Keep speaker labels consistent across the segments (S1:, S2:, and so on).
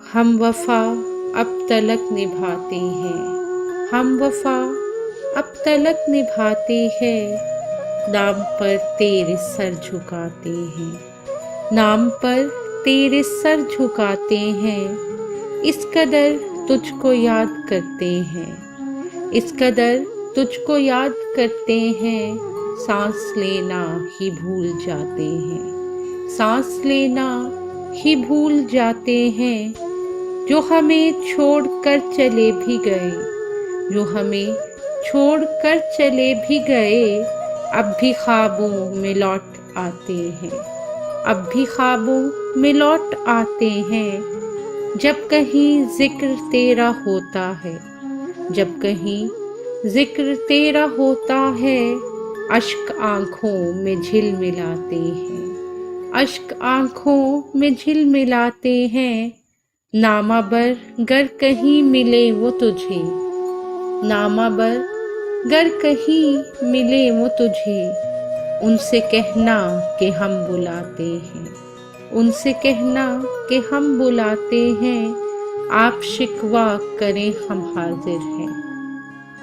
S1: हम वफा अब तलक निभाते हैं, हम वफा अब तलक निभाते हैं, नाम पर तेरे सर झुकाते हैं, नाम पर तेरे सर झुकाते हैं। इस कदर तुझको याद करते हैं, इस कदर तुझको याद करते हैं, सांस लेना ही भूल जाते हैं, सांस लेना ही भूल जाते हैं। जो हमें छोड़ कर चले भी गए, जो हमें छोड़ कर चले भी गए, अब भी ख्वाबों में लौट आते हैं, अब भी ख्वाबों में लौट आते हैं। जब कहीं जिक्र तेरा होता है, जब कहीं जिक्र तेरा होता है, अश्क आँखों में झिलमिलाते हैं, अश्क आँखों में झिलमिलाते हैं। नामाबर गर कहीं मिले वो तुझे, नामाबर गर कहीं मिले वो तुझे, उनसे कहना कि हम बुलाते हैं, उनसे कहना कि हम बुलाते हैं। आप शिकवा करें हम हाजिर हैं,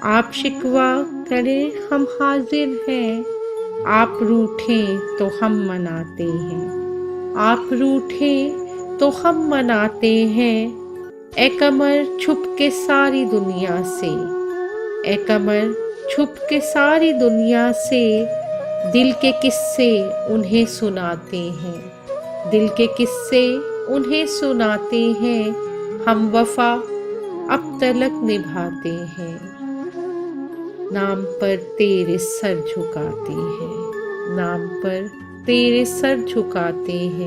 S1: आप शिकवा करें हम हाजिर हैं। आप रूठें तो हम मनाते हैं, आप रूठें तो हम मनाते हैं। ए कमर छुप के सारी दुनिया से, ए कमर छुप के सारी दुनिया से, दिल के किस्से उन्हें सुनाते हैं, दिल के किस्से उन्हें सुनाते हैं। हम वफा अब तलक निभाते हैं, नाम पर तेरे सर झुकाते हैं, नाम पर तेरे सर झुकाते हैं।